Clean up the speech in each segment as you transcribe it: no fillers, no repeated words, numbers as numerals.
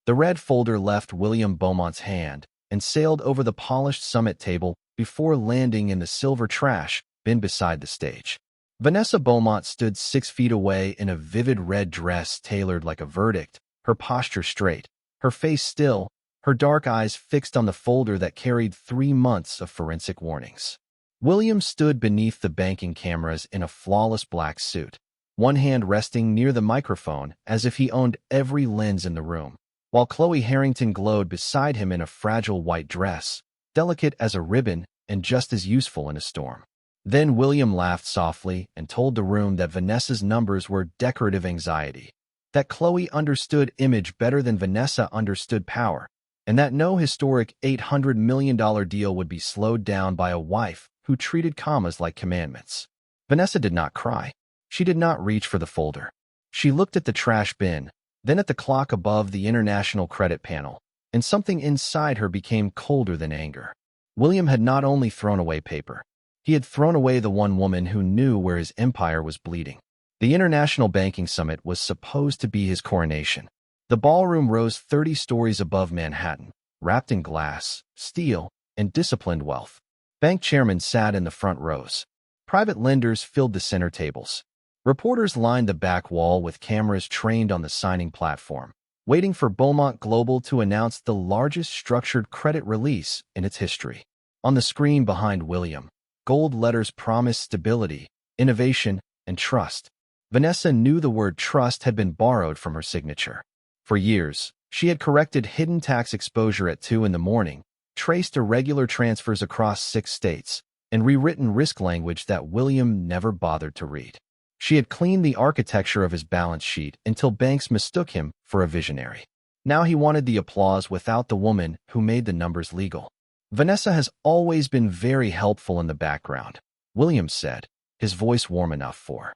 The red folder left William Beaumont's hand and sailed over the polished summit table before landing in the silver trash bin beside the stage. Vanessa Beaumont stood 6 feet away in a vivid red dress tailored like a verdict, her posture straight, her face still, her dark eyes fixed on the folder that carried 3 months of forensic warnings. William stood beneath the banking cameras in a flawless black suit, one hand resting near the microphone as if he owned every lens in the room, while Chloe Harrington glowed beside him in a fragile white dress, delicate as a ribbon and just as useful in a storm. Then William laughed softly and told the room that Vanessa's numbers were decorative anxiety, that Chloe understood image better than Vanessa understood power, and that no historic $800 million deal would be slowed down by a wife who treated commas like commandments. Vanessa did not cry. She did not reach for the folder. She looked at the trash bin, then at the clock above the international credit panel, and something inside her became colder than anger. William had not only thrown away paper. He had thrown away the one woman who knew where his empire was bleeding. The International Banking Summit was supposed to be his coronation. The ballroom rose 30 stories above Manhattan, wrapped in glass, steel, and disciplined wealth. Bank chairmen sat in the front rows. Private lenders filled the center tables. Reporters lined the back wall with cameras trained on the signing platform, waiting for Beaumont Global to announce the largest structured credit release in its history. On the screen behind William, gold letters promised stability, innovation, and trust. Vanessa knew the word trust had been borrowed from her signature. For years, she had corrected hidden tax exposure at 2 in the morning, traced irregular transfers across 6 states, and rewritten risk language that William never bothered to read. She had cleaned the architecture of his balance sheet until banks mistook him for a visionary. Now he wanted the applause without the woman who made the numbers legal. Vanessa has always been very helpful in the background, William said, his voice warm enough for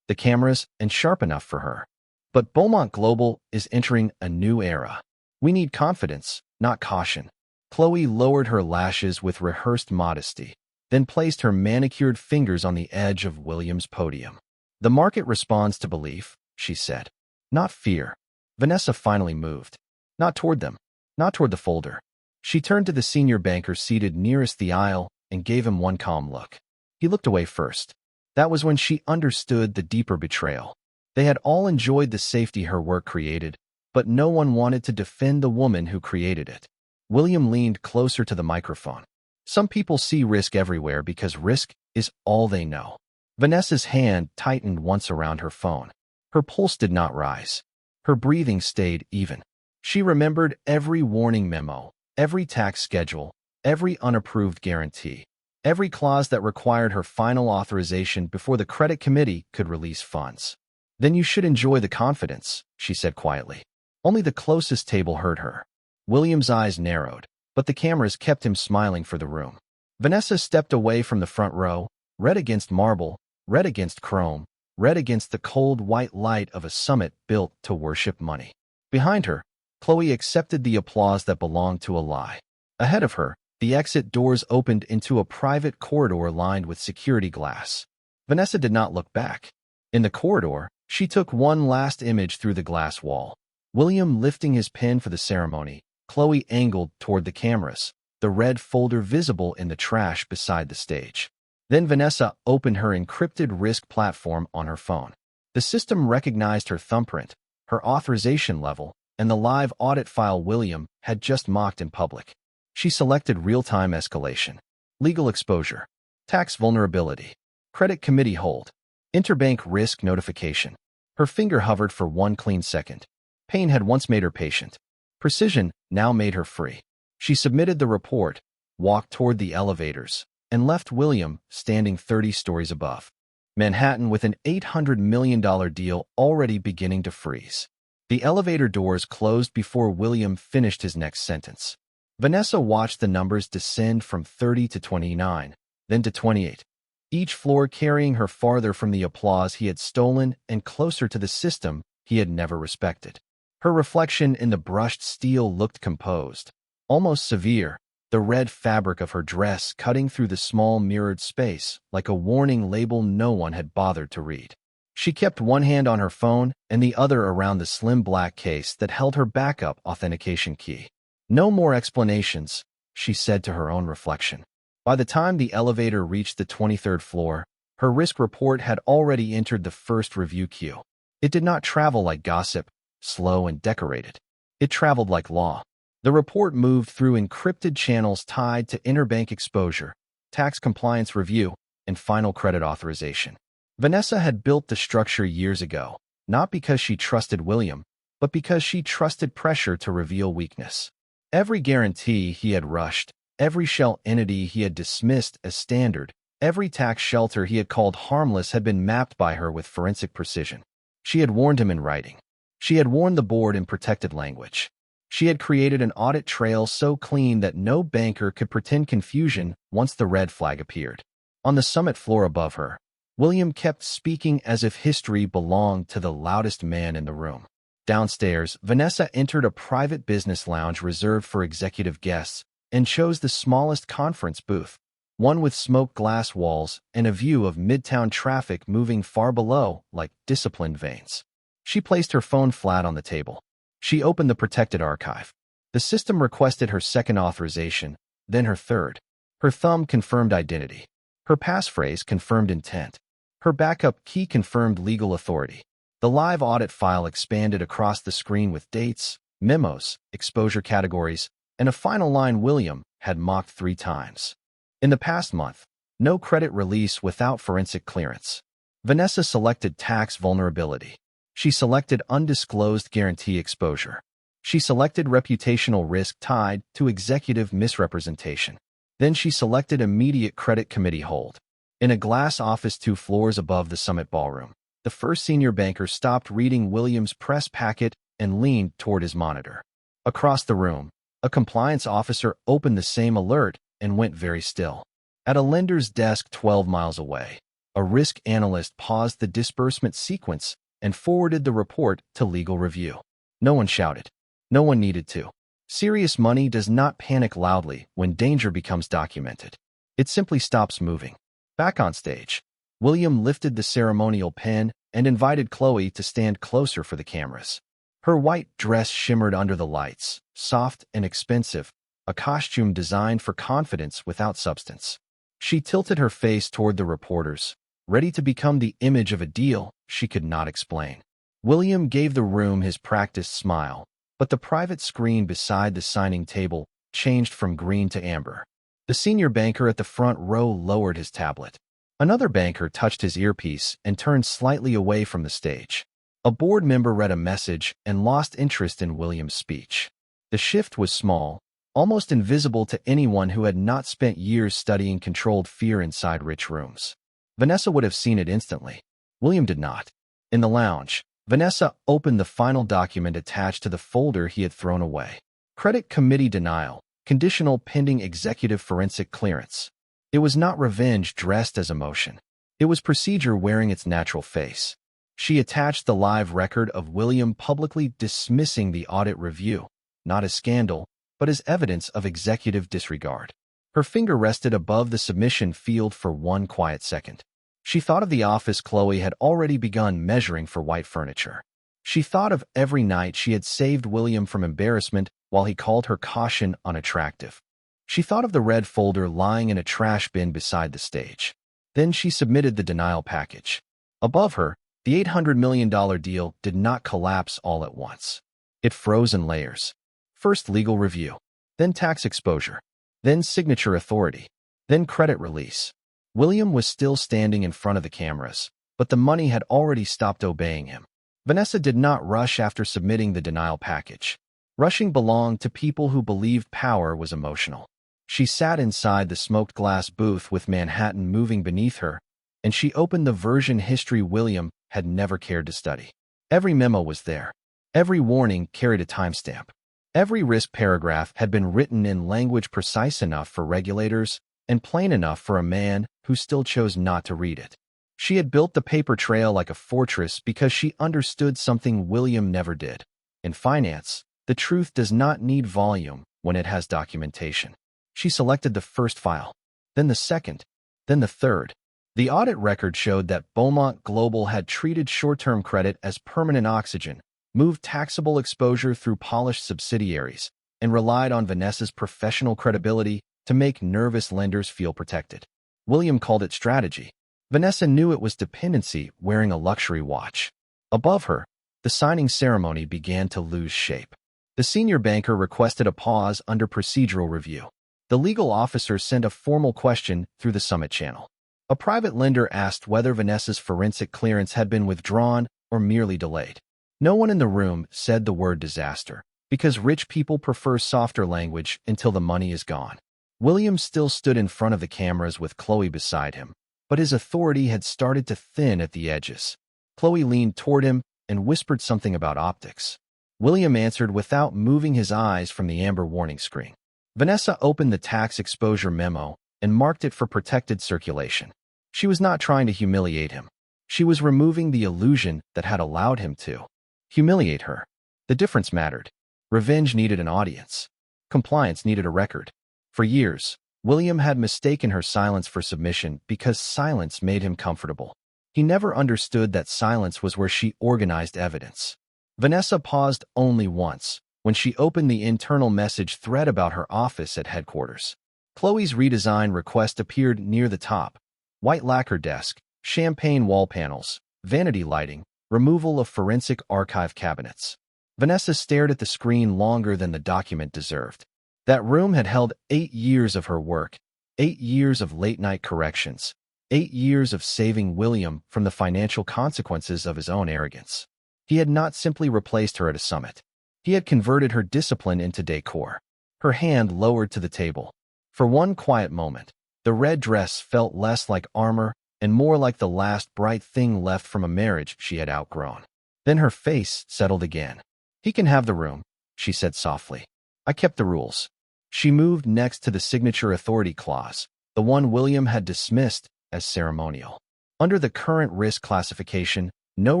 the cameras and sharp enough for her. But Beaumont Global is entering a new era. We need confidence, not caution. Chloe lowered her lashes with rehearsed modesty, then placed her manicured fingers on the edge of William's podium. The market responds to belief, she said, not fear. Vanessa finally moved. Not toward them, not toward the folder. She turned to the senior banker seated nearest the aisle and gave him one calm look. He looked away first. That was when she understood the deeper betrayal. They had all enjoyed the safety her work created, but no one wanted to defend the woman who created it. William leaned closer to the microphone. Some people see risk everywhere because risk is all they know. Vanessa's hand tightened once around her phone. Her pulse did not rise. Her breathing stayed even. She remembered every warning memo, every tax schedule, every unapproved guarantee, every clause that required her final authorization before the credit committee could release funds. Then you should enjoy the confidence, she said quietly. Only the closest table heard her. William's eyes narrowed, but the cameras kept him smiling for the room. Vanessa stepped away from the front row, red against marble, red against chrome, red against the cold white light of a summit built to worship money. Behind her, Chloe accepted the applause that belonged to a lie. Ahead of her, the exit doors opened into a private corridor lined with security glass. Vanessa did not look back. In the corridor, she took one last image through the glass wall. William lifting his pen for the ceremony, Chloe angled toward the cameras, the red folder visible in the trash beside the stage. Then Vanessa opened her encrypted risk platform on her phone. The system recognized her thumbprint, her authorization level, and the live audit file William had just mocked in public. She selected real-time escalation, legal exposure, tax vulnerability, credit committee hold, interbank risk notification. Her finger hovered for one clean second. Pain had once made her patient. Precision now made her free. She submitted the report, walked toward the elevators, and left William standing 30 stories above Manhattan with an $800 million deal already beginning to freeze. The elevator doors closed before William finished his next sentence. Vanessa watched the numbers descend from 30 to 29, then to 28, each floor carrying her farther from the applause he had stolen and closer to the system he had never respected. Her reflection in the brushed steel looked composed, almost severe, the red fabric of her dress cutting through the small mirrored space like a warning label no one had bothered to read. She kept one hand on her phone and the other around the slim black case that held her backup authentication key. No more explanations, she said to her own reflection. By the time the elevator reached the 23rd floor, her risk report had already entered the first review queue. It did not travel like gossip, slow and decorated. It traveled like law. The report moved through encrypted channels tied to interbank exposure, tax compliance review, and final credit authorization. Vanessa had built the structure years ago, not because she trusted William, but because she trusted pressure to reveal weakness. Every guarantee he had rushed, every shell entity he had dismissed as standard, every tax shelter he had called harmless had been mapped by her with forensic precision. She had warned him in writing. She had warned the board in protected language. She had created an audit trail so clean that no banker could pretend confusion once the red flag appeared. On the summit floor above her, William kept speaking as if history belonged to the loudest man in the room. Downstairs, Vanessa entered a private business lounge reserved for executive guests and chose the smallest conference booth, one with smoked glass walls and a view of midtown traffic moving far below like disciplined veins. She placed her phone flat on the table. She opened the protected archive. The system requested her second authorization, then her third. Her thumb confirmed identity. Her passphrase confirmed intent. Her backup key confirmed legal authority. The live audit file expanded across the screen with dates, memos, exposure categories, and a final line William had mocked 3 times. In the past month, no credit release without forensic clearance. Vanessa selected tax vulnerability. She selected undisclosed guarantee exposure. She selected reputational risk tied to executive misrepresentation. Then she selected immediate credit committee hold. In a glass office 2 floors above the summit ballroom, the first senior banker stopped reading William's press packet and leaned toward his monitor. Across the room, a compliance officer opened the same alert and went very still. At a lender's desk 12 miles away, a risk analyst paused the disbursement sequence and forwarded the report to legal review. No one shouted. No one needed to. Serious money does not panic loudly when danger becomes documented. It simply stops moving. Back on stage, William lifted the ceremonial pen and invited Chloe to stand closer for the cameras. Her white dress shimmered under the lights, soft and expensive, a costume designed for confidence without substance. She tilted her face toward the reporters, ready to become the image of a deal she could not explain. William gave the room his practiced smile, but the private screen beside the signing table changed from green to amber. The senior banker at the front row lowered his tablet. Another banker touched his earpiece and turned slightly away from the stage. A board member read a message and lost interest in William's speech. The shift was small, almost invisible to anyone who had not spent years studying controlled fear inside rich rooms. Vanessa would have seen it instantly. William did not. In the lounge, Vanessa opened the final document attached to the folder he had thrown away. Credit committee denial, conditional pending executive forensic clearance. It was not revenge dressed as emotion. It was procedure wearing its natural face. She attached the live record of William publicly dismissing the audit review, not as scandal, but as evidence of executive disregard. Her finger rested above the submission field for one quiet second. She thought of the office Chloe had already begun measuring for white furniture. She thought of every night she had saved William from embarrassment while he called her caution unattractive. She thought of the red folder lying in a trash bin beside the stage. Then she submitted the denial package. Above her, the $800 million deal did not collapse all at once. It froze in layers. First legal review, then tax exposure, then signature authority, then credit release. William was still standing in front of the cameras, but the money had already stopped obeying him. Vanessa did not rush after submitting the denial package. Rushing belonged to people who believed power was emotional. She sat inside the smoked glass booth with Manhattan moving beneath her, and she opened the version history William had never cared to study. Every memo was there. Every warning carried a timestamp. Every risk paragraph had been written in language precise enough for regulators and plain enough for a man who still chose not to read it. She had built the paper trail like a fortress because she understood something William never did. In finance, the truth does not need volume when it has documentation. She selected the first file, then the second, then the third. The audit record showed that Beaumont Global had treated short-term credit as permanent oxygen, moved taxable exposure through polished subsidiaries, and relied on Vanessa's professional credibility to make nervous lenders feel protected. William called it strategy. Vanessa knew it was dependency, wearing a luxury watch. Above her, the signing ceremony began to lose shape. The senior banker requested a pause under procedural review. The legal officer sent a formal question through the summit channel. A private lender asked whether Vanessa's forensic clearance had been withdrawn or merely delayed. No one in the room said the word disaster, because rich people prefer softer language until the money is gone. William still stood in front of the cameras with Chloe beside him, but his authority had started to thin at the edges. Chloe leaned toward him and whispered something about optics. William answered without moving his eyes from the amber warning screen. Vanessa opened the tax exposure memo and marked it for protected circulation. She was not trying to humiliate him. She was removing the illusion that had allowed him to humiliate her. The difference mattered. Revenge needed an audience. Compliance needed a record. For years, William had mistaken her silence for submission because silence made him comfortable. He never understood that silence was where she organized evidence. Vanessa paused only once, when she opened the internal message thread about her office at headquarters. Chloe's redesign request appeared near the top. White lacquer desk, champagne wall panels, vanity lighting, removal of forensic archive cabinets. Vanessa stared at the screen longer than the document deserved. That room had held 8 years of her work, 8 years of late-night corrections, 8 years of saving William from the financial consequences of his own arrogance. He had not simply replaced her at a summit. He had converted her discipline into decor. Her hand lowered to the table. For one quiet moment, the red dress felt less like armor and more like the last bright thing left from a marriage she had outgrown. Then her face settled again. "He can have the room," she said softly. "I kept the rules." She moved next to the signature authority clause, the one William had dismissed as ceremonial. Under the current risk classification, no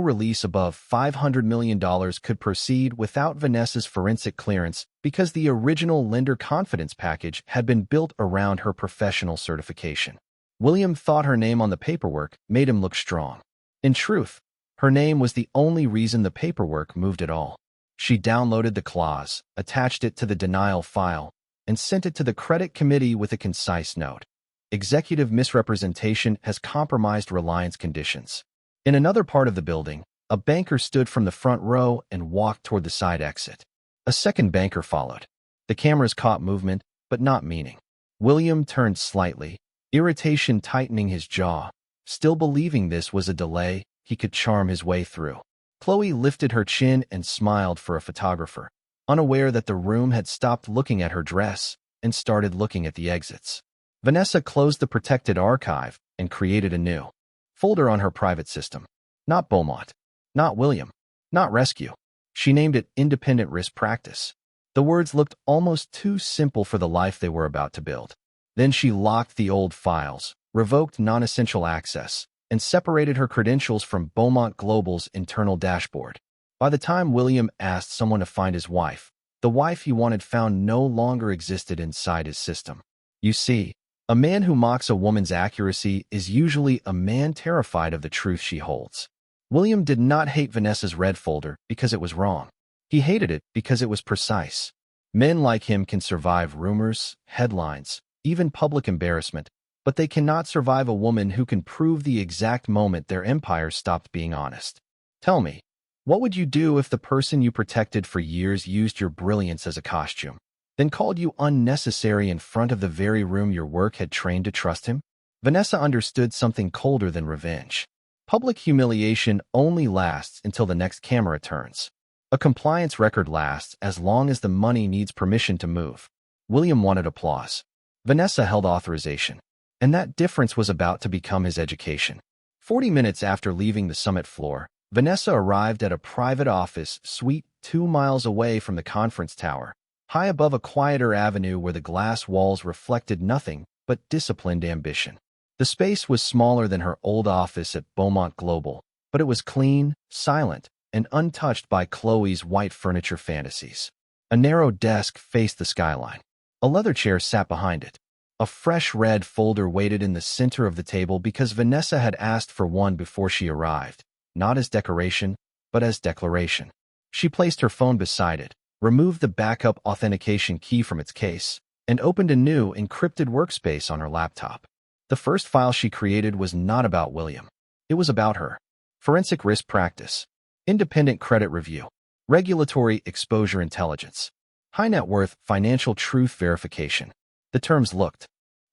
release above $500 million could proceed without Vanessa's forensic clearance because the original lender confidence package had been built around her professional certification. William thought her name on the paperwork made him look strong. In truth, her name was the only reason the paperwork moved at all. She downloaded the clause, attached it to the denial file, and sent it to the credit committee with a concise note. Executive misrepresentation has compromised reliance conditions. In another part of the building, a banker stood from the front row and walked toward the side exit. A second banker followed. The cameras caught movement, but not meaning. William turned slightly, irritation tightening his jaw. Still believing this was a delay he could charm his way through. Chloe lifted her chin and smiled for a photographer, unaware that the room had stopped looking at her dress and started looking at the exits. Vanessa closed the protected archive and created a new folder on her private system. Not Beaumont. Not William. Not rescue. She named it Independent Risk Practice. The words looked almost too simple for the life they were about to build. Then she locked the old files, revoked non-essential access, and separated her credentials from Beaumont Global's internal dashboard. By the time William asked someone to find his wife, the wife he wanted found no longer existed inside his system. You see, a man who mocks a woman's accuracy is usually a man terrified of the truth she holds. William did not hate Vanessa's red folder because it was wrong. He hated it because it was precise. Men like him can survive rumors, headlines, even public embarrassment, but they cannot survive a woman who can prove the exact moment their empire stopped being honest. Tell me, what would you do if the person you protected for years used your brilliance as a costume, then called you unnecessary in front of the very room your work had trained to trust him? Vanessa understood something colder than revenge. Public humiliation only lasts until the next camera turns. A compliance record lasts as long as the money needs permission to move. William wanted applause. Vanessa held authorization. And that difference was about to become his education. 40 minutes after leaving the summit floor, Vanessa arrived at a private office suite 2 miles away from the conference tower, high above a quieter avenue where the glass walls reflected nothing but disciplined ambition. The space was smaller than her old office at Beaumont Global, but it was clean, silent, and untouched by Chloe's white furniture fantasies. A narrow desk faced the skyline. A leather chair sat behind it. A fresh red folder waited in the center of the table because Vanessa had asked for one before she arrived, not as decoration, but as declaration. She placed her phone beside it, removed the backup authentication key from its case, and opened a new encrypted workspace on her laptop. The first file she created was not about William. It was about her. Forensic risk practice, independent credit review, regulatory exposure intelligence, high net worth financial truth verification. The terms looked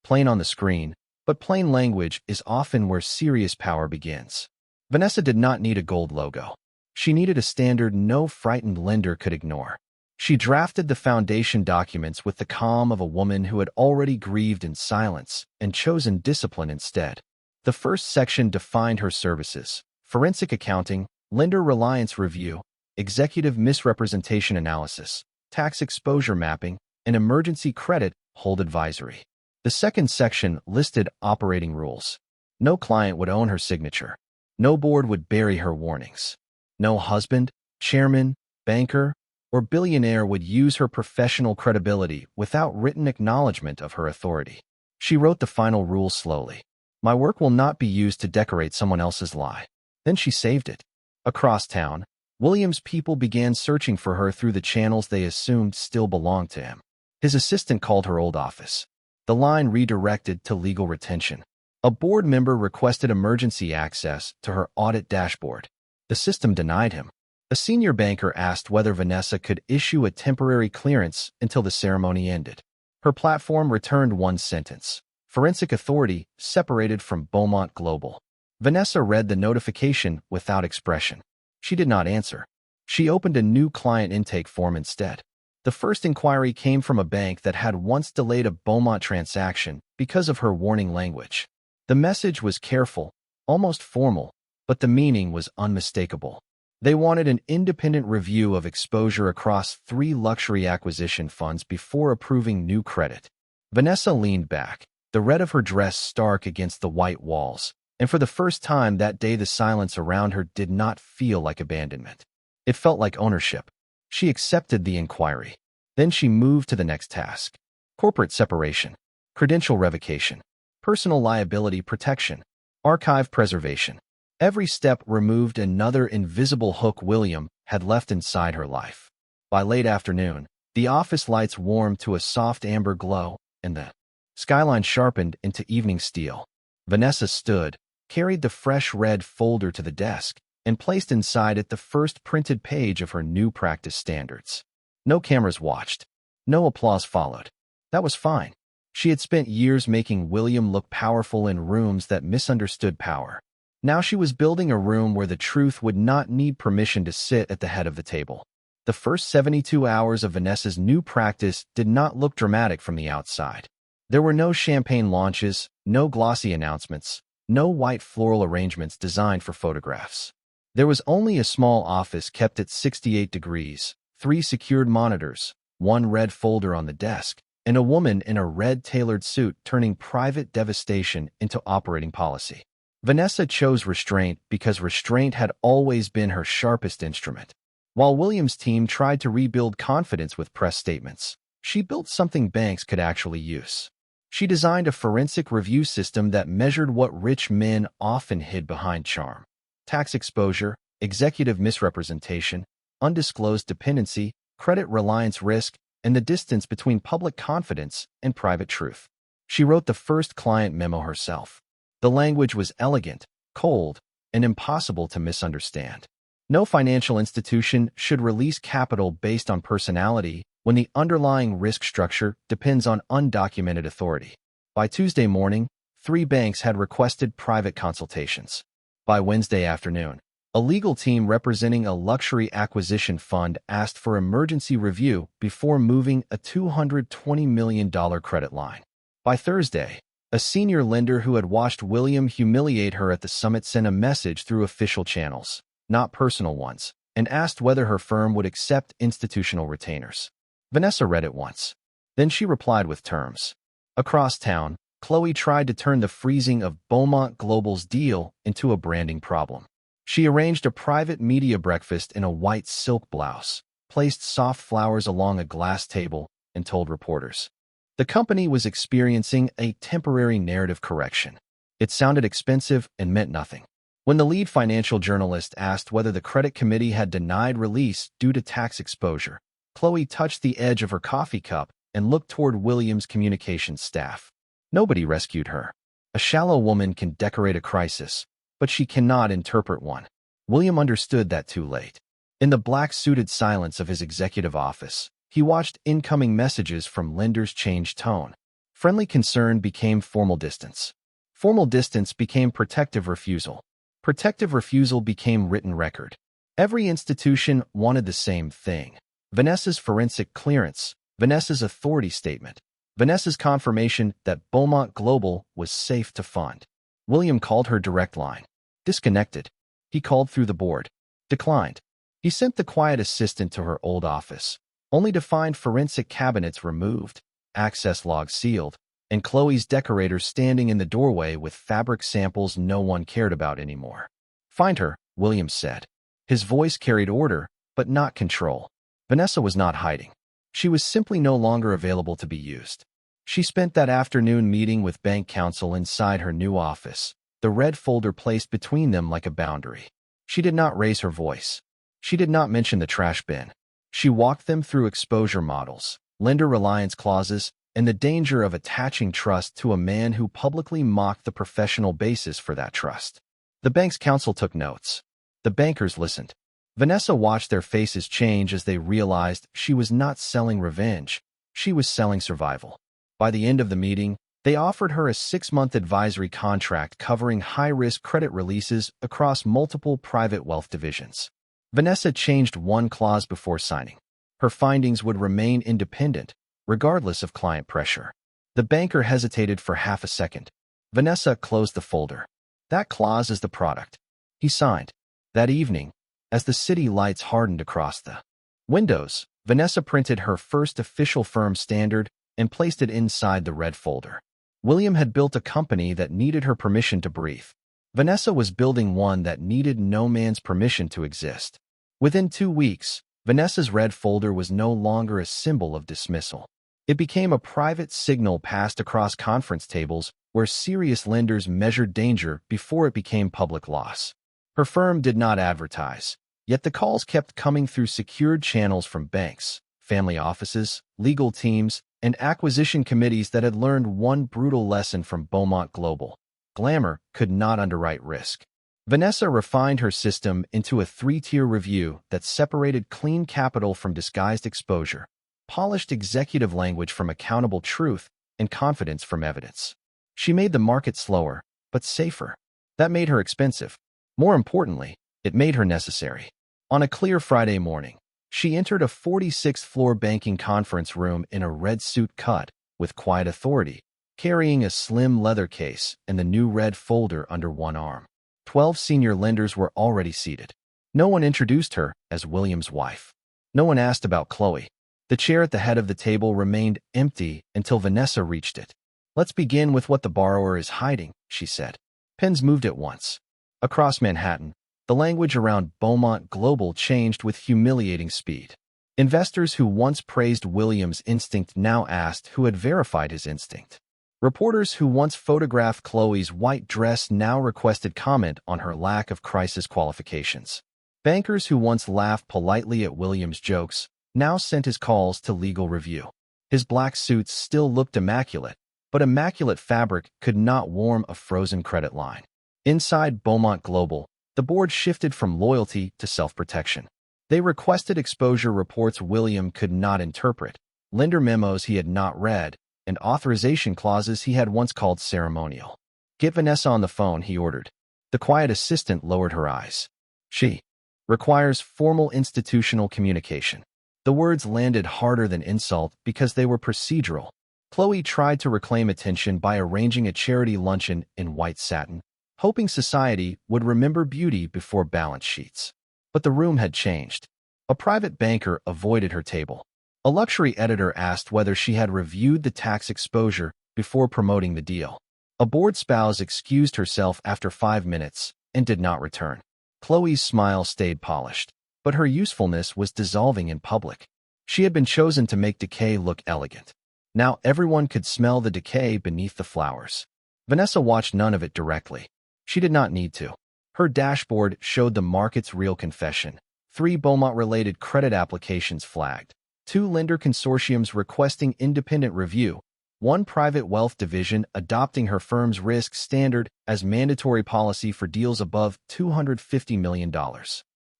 plain on the screen, but plain language is often where serious power begins. Vanessa did not need a gold logo. She needed a standard no frightened lender could ignore. She drafted the foundation documents with the calm of a woman who had already grieved in silence and chosen discipline instead. The first section defined her services: forensic accounting, lender reliance review, executive misrepresentation analysis, tax exposure mapping, and emergency credit hold advisory. The second section listed operating rules. No client would own her signature. No board would bury her warnings. No husband, chairman, banker, or billionaire would use her professional credibility without written acknowledgement of her authority. She wrote the final rule slowly. My work will not be used to decorate someone else's lie. Then she saved it. Across town, William's people began searching for her through the channels they assumed still belonged to him. His assistant called her old office. The line redirected to legal retention. A board member requested emergency access to her audit dashboard. The system denied him. A senior banker asked whether Vanessa could issue a temporary clearance until the ceremony ended. Her platform returned one sentence: Forensic Authority separated from Beaumont Global. Vanessa read the notification without expression. She did not answer. She opened a new client intake form instead. The first inquiry came from a bank that had once delayed a Beaumont transaction because of her warning language. The message was careful, almost formal, but the meaning was unmistakable. They wanted an independent review of exposure across 3 luxury acquisition funds before approving new credit. Vanessa leaned back, the red of her dress stark against the white walls, and for the first time that day the silence around her did not feel like abandonment. It felt like ownership. She accepted the inquiry. Then she moved to the next task: corporate separation, credential revocation, personal liability protection, archive preservation. Every step removed another invisible hook William had left inside her life. By late afternoon, the office lights warmed to a soft amber glow, and the skyline sharpened into evening steel. Vanessa stood, carried the fresh red folder to the desk, and placed inside it the first printed page of her new practice standards. No cameras watched. No applause followed. That was fine. She had spent years making William look powerful in rooms that misunderstood power. Now she was building a room where the truth would not need permission to sit at the head of the table. The first 72 hours of Vanessa's new practice did not look dramatic from the outside. There were no champagne launches, no glossy announcements, no white floral arrangements designed for photographs. There was only a small office kept at 68 degrees, 3 secured monitors, 1 red folder on the desk, and a woman in a red tailored suit turning private devastation into operating policy. Vanessa chose restraint because restraint had always been her sharpest instrument. While William's team tried to rebuild confidence with press statements, she built something banks could actually use. She designed a forensic review system that measured what rich men often hid behind charm: tax exposure, executive misrepresentation, undisclosed dependency, credit reliance risk, and the distance between public confidence and private truth. She wrote the first client memo herself. The language was elegant, cold, and impossible to misunderstand. No financial institution should release capital based on personality when the underlying risk structure depends on undocumented authority. By Tuesday morning, 3 banks had requested private consultations. By Wednesday afternoon, a legal team representing a luxury acquisition fund asked for emergency review before moving a $220 million credit line. By Thursday, a senior lender who had watched William humiliate her at the summit sent a message through official channels, not personal ones, and asked whether her firm would accept institutional retainers. Vanessa read it once. Then she replied with terms. Across town, Chloe tried to turn the freezing of Beaumont Global's deal into a branding problem. She arranged a private media breakfast in a white silk blouse, placed soft flowers along a glass table, and told reporters, The company was experiencing a temporary narrative correction. It sounded expensive and meant nothing. When the lead financial journalist asked whether the credit committee had denied release due to tax exposure, Chloe touched the edge of her coffee cup and looked toward William's communications staff. Nobody rescued her. A shallow woman can decorate a crisis, but she cannot interpret one. William understood that too late. In the black-suited silence of his executive office, he watched incoming messages from lenders change tone. Friendly concern became formal distance. Formal distance became protective refusal. Protective refusal became written record. Every institution wanted the same thing. Vanessa's forensic clearance, Vanessa's authority statement, Vanessa's confirmation that Beaumont Global was safe to fund. William called her direct line. Disconnected. He called through the board. Declined. He sent the quiet assistant to her old office, only to find forensic cabinets removed, access logs sealed, and Chloe's decorators standing in the doorway with fabric samples no one cared about anymore. Find her, William said. His voice carried order, but not control. Vanessa was not hiding. She was simply no longer available to be used. She spent that afternoon meeting with bank counsel inside her new office, the red folder placed between them like a boundary. She did not raise her voice. She did not mention the trash bin. She walked them through exposure models, lender reliance clauses, and the danger of attaching trust to a man who publicly mocked the professional basis for that trust. The bank's counsel took notes. The bankers listened. Vanessa watched their faces change as they realized she was not selling revenge. She was selling survival. By the end of the meeting, they offered her a 6-month advisory contract covering high-risk credit releases across multiple private wealth divisions. Vanessa changed one clause before signing. Her findings would remain independent, regardless of client pressure. The banker hesitated for half a second. Vanessa closed the folder. That clause is the product. He signed. That evening, as the city lights hardened across the windows, Vanessa printed her first official firm standard and placed it inside the red folder. William had built a company that needed her permission to breathe. Vanessa was building one that needed no man's permission to exist. Within 2 weeks, Vanessa's red folder was no longer a symbol of dismissal. It became a private signal passed across conference tables where serious lenders measured danger before it became public loss. Her firm did not advertise, yet the calls kept coming through secured channels from banks, family offices, legal teams, and acquisition committees that had learned one brutal lesson from Beaumont Global. Glamour could not underwrite risk. Vanessa refined her system into a 3-tier review that separated clean capital from disguised exposure, polished executive language from accountable truth, and confidence from evidence. She made the market slower, but safer. That made her expensive. More importantly, it made her necessary. On a clear Friday morning, she entered a 46th-floor banking conference room in a red suit cut, with quiet authority, carrying a slim leather case and the new red folder under one arm. 12 senior lenders were already seated. No one introduced her as William's wife. No one asked about Chloe. The chair at the head of the table remained empty until Vanessa reached it. "Let's begin with what the borrower is hiding," she said. Pens moved at once. Across Manhattan, the language around Beaumont Global changed with humiliating speed. Investors who once praised William's instinct now asked who had verified his instinct. Reporters who once photographed Chloe's white dress now requested comment on her lack of crisis qualifications. Bankers who once laughed politely at William's jokes now sent his calls to legal review. His black suits still looked immaculate, but immaculate fabric could not warm a frozen credit line. Inside Beaumont Global, the board shifted from loyalty to self-protection. They requested exposure reports William could not interpret, lender memos he had not read, and authorization clauses he had once called ceremonial. "Get Vanessa on the phone," he ordered. The quiet assistant lowered her eyes. "She requires formal institutional communication." The words landed harder than insult because they were procedural. Chloe tried to reclaim attention by arranging a charity luncheon in white satin, hoping society would remember beauty before balance sheets. But the room had changed. A private banker avoided her table. A luxury editor asked whether she had reviewed the tax exposure before promoting the deal. A board spouse excused herself after 5 minutes and did not return. Chloe's smile stayed polished, but her usefulness was dissolving in public. She had been chosen to make decay look elegant. Now everyone could smell the decay beneath the flowers. Vanessa watched none of it directly. She did not need to. Her dashboard showed the market's real confession. 3 Beaumont-related credit applications flagged. 2 lender consortiums requesting independent review. 1 private wealth division adopting her firm's risk standard as mandatory policy for deals above $250 million.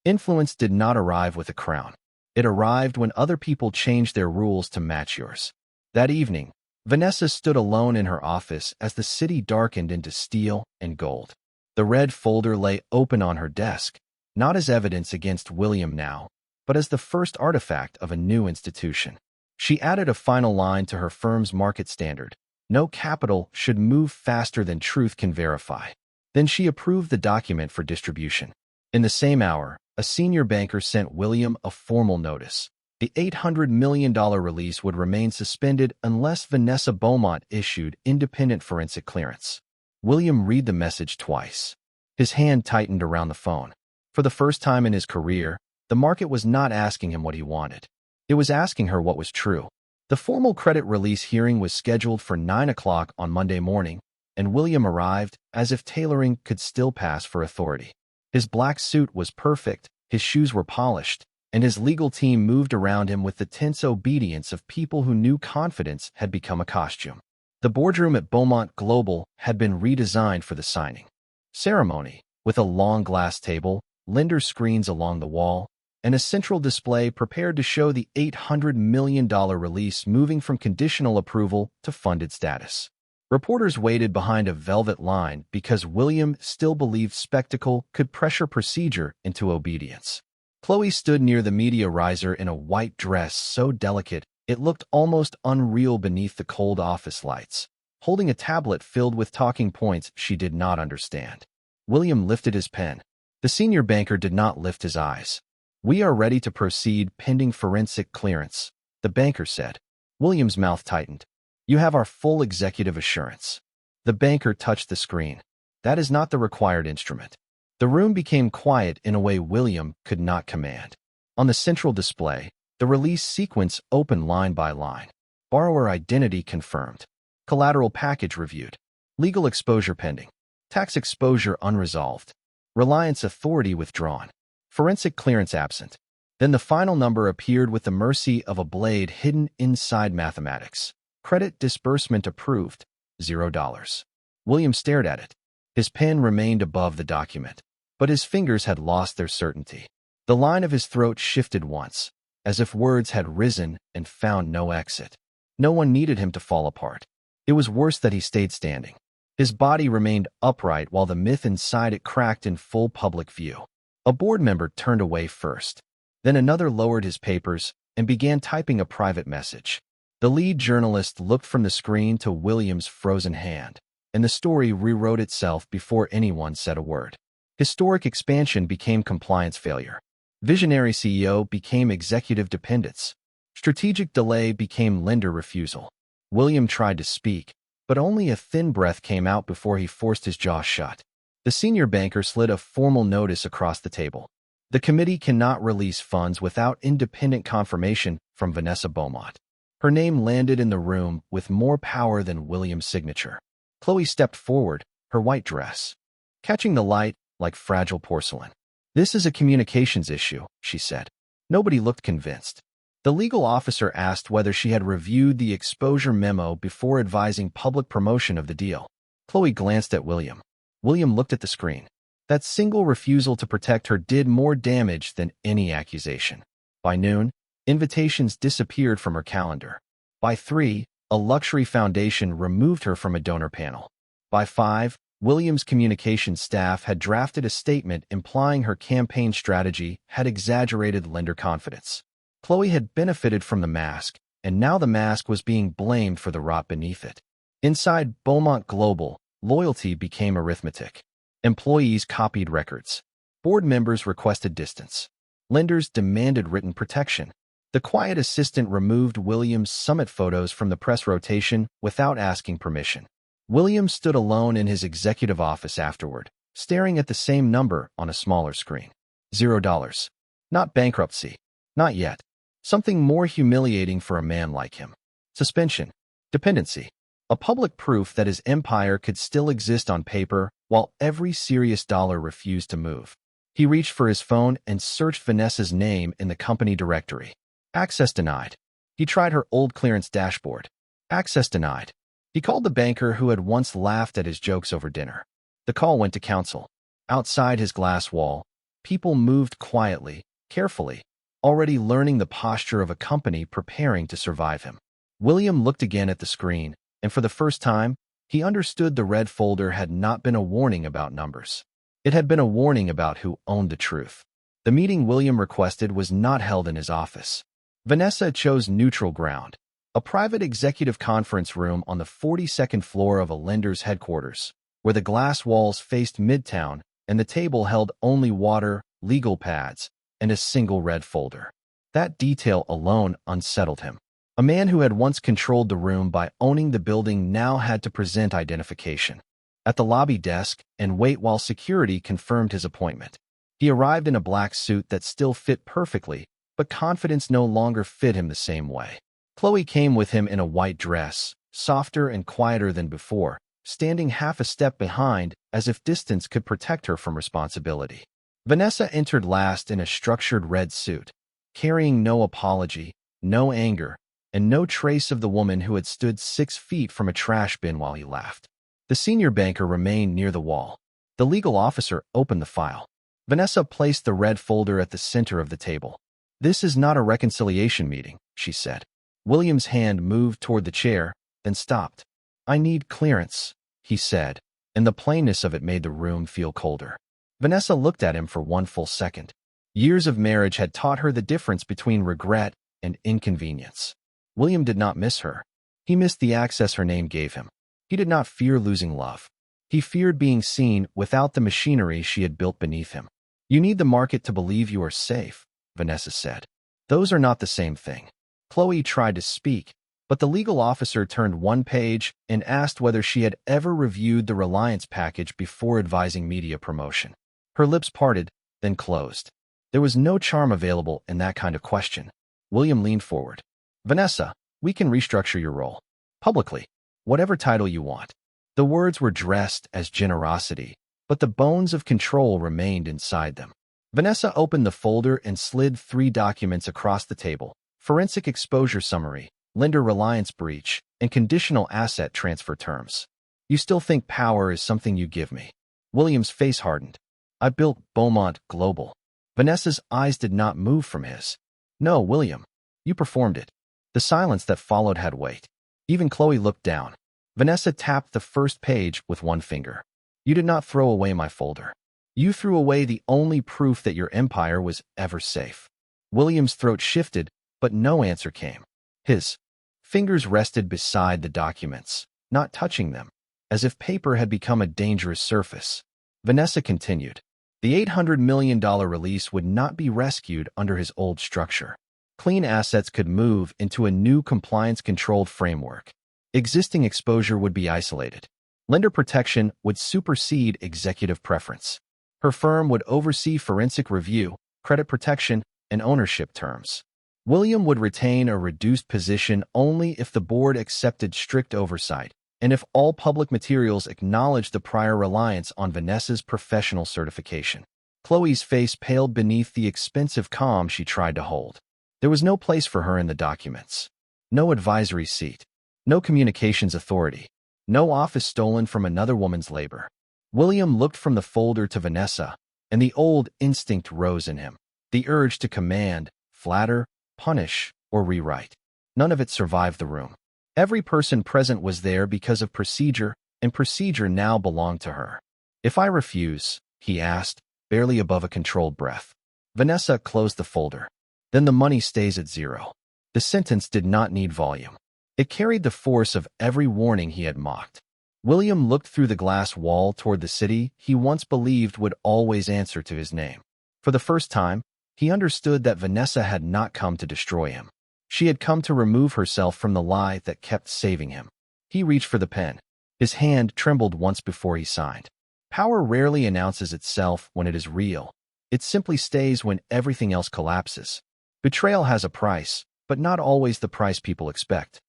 Influence did not arrive with a crown. It arrived when other people changed their rules to match yours. That evening, Vanessa stood alone in her office as the city darkened into steel and gold. The red folder lay open on her desk, not as evidence against William now, but as the first artifact of a new institution. She added a final line to her firm's market standard: no capital should move faster than truth can verify. Then she approved the document for distribution. In the same hour, a senior banker sent William a formal notice. The $800 million release would remain suspended unless Vanessa Beaumont issued independent forensic clearance. William read the message twice. His hand tightened around the phone. For the first time in his career, the market was not asking him what he wanted. It was asking her what was true. The formal credit release hearing was scheduled for 9 o'clock on Monday morning, and William arrived as if tailoring could still pass for authority. His black suit was perfect, his shoes were polished, and his legal team moved around him with the tense obedience of people who knew confidence had become a costume. The boardroom at Beaumont Global had been redesigned for the signing ceremony, with a long glass table, lender screens along the wall, and a central display prepared to show the $800 million release moving from conditional approval to funded status. Reporters waited behind a velvet line because William still believed spectacle could pressure procedure into obedience. Chloe stood near the media riser in a white dress so delicate it looked almost unreal beneath the cold office lights, holding a tablet filled with talking points she did not understand. William lifted his pen. The senior banker did not lift his eyes. "We are ready to proceed pending forensic clearance," the banker said. William's mouth tightened. "You have our full executive assurance." The banker touched the screen. "That is not the required instrument." The room became quiet in a way William could not command. On the central display, the release sequence opened line by line. Borrower identity confirmed. Collateral package reviewed. Legal exposure pending. Tax exposure unresolved. Reliance authority withdrawn. Forensic clearance absent. Then the final number appeared with the mercy of a blade hidden inside mathematics. Credit disbursement approved. $0. William stared at it. His pen remained above the document, but his fingers had lost their certainty. The line of his throat shifted once, as if words had risen and found no exit. No one needed him to fall apart. It was worse that he stayed standing. His body remained upright while the myth inside it cracked in full public view. A board member turned away first. Then another lowered his papers and began typing a private message. The lead journalist looked from the screen to William's frozen hand, and the story rewrote itself before anyone said a word. Historic expansion became compliance failure. Visionary CEO became executive dependence. Strategic delay became lender refusal. William tried to speak, but only a thin breath came out before he forced his jaw shut. The senior banker slid a formal notice across the table. The committee cannot release funds without independent confirmation from Vanessa Beaumont. Her name landed in the room with more power than William's signature. Chloe stepped forward, her white dress catching the light like fragile porcelain. "This is a communications issue," she said. Nobody looked convinced. The legal officer asked whether she had reviewed the exposure memo before advising public promotion of the deal. Chloe glanced at William. William looked at the screen. That single refusal to protect her did more damage than any accusation. By noon, invitations disappeared from her calendar. By 3, a luxury foundation removed her from a donor panel. By 5, Williams' communications staff had drafted a statement implying her campaign strategy had exaggerated lender confidence. Chloe had benefited from the mask, and now the mask was being blamed for the rot beneath it. Inside Beaumont Global, loyalty became arithmetic. Employees copied records. Board members requested distance. Lenders demanded written protection. The quiet assistant removed Williams' summit photos from the press rotation without asking permission. Williams stood alone in his executive office afterward, staring at the same number on a smaller screen. $0. Not bankruptcy. Not yet. Something more humiliating for a man like him. Suspension. Dependency. A public proof that his empire could still exist on paper while every serious dollar refused to move. He reached for his phone and searched Vanessa's name in the company directory. Access denied. He tried her old clearance dashboard. Access denied. He called the banker who had once laughed at his jokes over dinner. The call went to counsel. Outside his glass wall, people moved quietly, carefully, already learning the posture of a company preparing to survive him. William looked again at the screen, and for the first time, he understood the red folder had not been a warning about numbers. It had been a warning about who owned the truth. The meeting William requested was not held in his office. Vanessa chose neutral ground, a private executive conference room on the 42nd floor of a lender's headquarters, where the glass walls faced Midtown and the table held only water, legal pads, and a single red folder. That detail alone unsettled him. A man who had once controlled the room by owning the building now had to present identification at the lobby desk and wait while security confirmed his appointment. He arrived in a black suit that still fit perfectly, but confidence no longer fit him the same way. Chloe came with him in a white dress, softer and quieter than before, standing half a step behind as if distance could protect her from responsibility. Vanessa entered last in a structured red suit, carrying no apology, no anger, and no trace of the woman who had stood 6 feet from a trash bin while he laughed. The senior banker remained near the wall. The legal officer opened the file. Vanessa placed the red folder at the center of the table. "This is not a reconciliation meeting," she said. William's hand moved toward the chair, then stopped. "I need clearance," he said, and the plainness of it made the room feel colder. Vanessa looked at him for one full second. Years of marriage had taught her the difference between regret and inconvenience. William did not miss her. He missed the access her name gave him. He did not fear losing love. He feared being seen without the machinery she had built beneath him. "You need the market to believe you are safe," Vanessa said. "Those are not the same thing." Chloe tried to speak, but the legal officer turned one page and asked whether she had ever reviewed the Reliance package before advising media promotion. Her lips parted, then closed. There was no charm available in that kind of question. William leaned forward. "Vanessa, we can restructure your role. Publicly. Whatever title you want." The words were dressed as generosity, but the bones of control remained inside them. Vanessa opened the folder and slid 3 documents across the table: forensic exposure summary, lender reliance breach, and conditional asset transfer terms. "You still think power is something you give me?" William's face hardened. "I built Beaumont Global." Vanessa's eyes did not move from his. "No, William. You performed it." The silence that followed had weight. Even Chloe looked down. Vanessa tapped the first page with one finger. "You did not throw away my folder. You threw away the only proof that your empire was ever safe." William's throat shifted, but no answer came. His fingers rested beside the documents, not touching them, as if paper had become a dangerous surface. Vanessa continued. The $800 million release would not be rescued under his old structure. Clean assets could move into a new compliance-controlled framework. Existing exposure would be isolated. Lender protection would supersede executive preference. Her firm would oversee forensic review, credit protection, and ownership terms. William would retain a reduced position only if the board accepted strict oversight and if all public materials acknowledged the prior reliance on Vanessa's professional certification. Chloe's face paled beneath the expensive calm she tried to hold. There was no place for her in the documents. No advisory seat. No communications authority. No office stolen from another woman's labor. William looked from the folder to Vanessa, and the old instinct rose in him. The urge to command, flatter, punish, or rewrite. None of it survived the room. Every person present was there because of procedure, and procedure now belonged to her. "If I refuse," he asked, barely above a controlled breath. Vanessa closed the folder. "Then the money stays at 0. The sentence did not need volume. It carried the force of every warning he had mocked. William looked through the glass wall toward the city he once believed would always answer to his name. For the first time, he understood that Vanessa had not come to destroy him. She had come to remove herself from the lie that kept saving him. He reached for the pen. His hand trembled once before he signed. Power rarely announces itself when it is real. It simply stays when everything else collapses. Betrayal has a price, but not always the price people expect.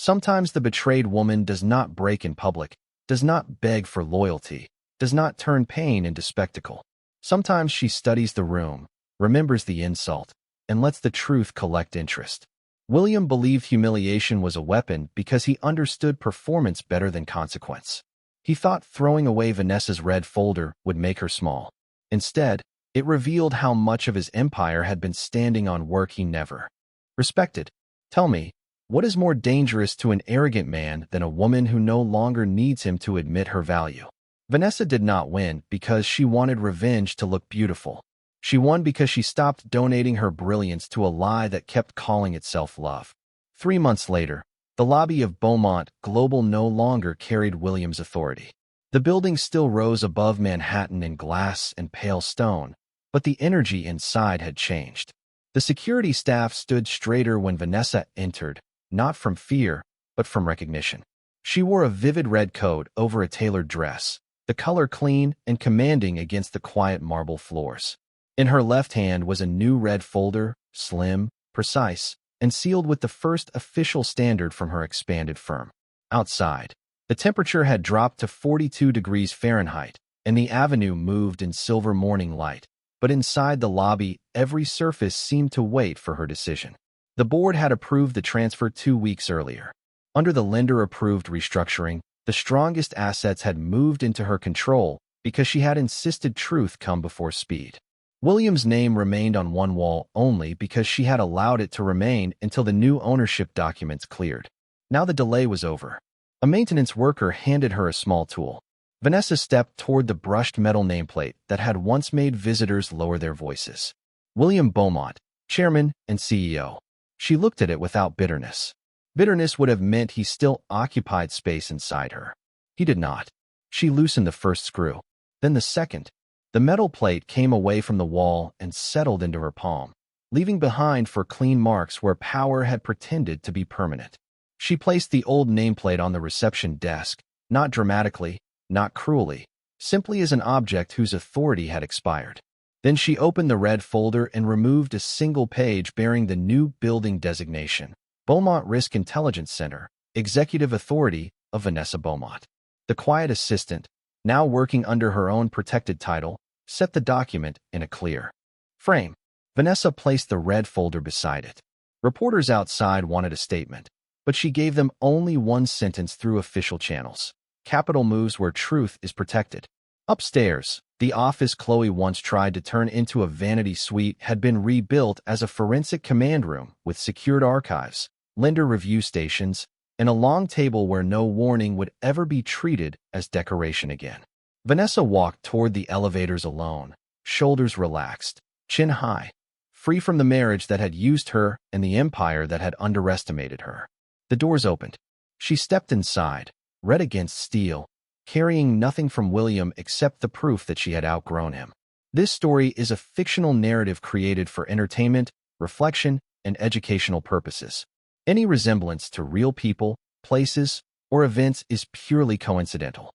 Sometimes the betrayed woman does not break in public, does not beg for loyalty, does not turn pain into spectacle. Sometimes she studies the room, remembers the insult, and lets the truth collect interest. William believed humiliation was a weapon because he understood performance better than consequence. He thought throwing away Vanessa's red folder would make her small. Instead, it revealed how much of his empire had been standing on work he never respected. Tell me, what is more dangerous to an arrogant man than a woman who no longer needs him to admit her value? Vanessa did not win because she wanted revenge to look beautiful. She won because she stopped donating her brilliance to a lie that kept calling itself love. 3 months later, the lobby of Beaumont Global no longer carried William's authority. The building still rose above Manhattan in glass and pale stone, but the energy inside had changed. The security staff stood straighter when Vanessa entered, not from fear, but from recognition. She wore a vivid red coat over a tailored dress, the color clean and commanding against the quiet marble floors. In her left hand was a new red folder, slim, precise, and sealed with the first official standard from her expanded firm. Outside, the temperature had dropped to 42 degrees Fahrenheit, and the avenue moved in silver morning light. But inside the lobby, every surface seemed to wait for her decision. The board had approved the transfer 2 weeks earlier. Under the lender-approved restructuring, the strongest assets had moved into her control because she had insisted truth come before speed. William's name remained on one wall only because she had allowed it to remain until the new ownership documents cleared. Now the delay was over. A maintenance worker handed her a small tool. Vanessa stepped toward the brushed metal nameplate that had once made visitors lower their voices. William Beaumont, Chairman and CEO. She looked at it without bitterness. Bitterness would have meant he still occupied space inside her. He did not. She loosened the first screw, then the second. The metal plate came away from the wall and settled into her palm, leaving behind for clean marks where power had pretended to be permanent. She placed the old nameplate on the reception desk, not dramatically, not cruelly, simply as an object whose authority had expired. Then she opened the red folder and removed a single page bearing the new building designation, Beaumont Risk Intelligence Center, Executive Authority of Vanessa Beaumont. The quiet assistant, now working under her own protected title, set the document in a clear frame. Vanessa placed the red folder beside it. Reporters outside wanted a statement, but she gave them only one sentence through official channels. Capital moves where truth is protected. Upstairs, the office Chloe once tried to turn into a vanity suite had been rebuilt as a forensic command room with secured archives, lender review stations, and a long table where no warning would ever be treated as decoration again. Vanessa walked toward the elevators alone, shoulders relaxed, chin high, free from the marriage that had used her and the empire that had underestimated her. The doors opened. She stepped inside, red against steel, carrying nothing from William except the proof that she had outgrown him. This story is a fictional narrative created for entertainment, reflection, and educational purposes. Any resemblance to real people, places, or events is purely coincidental.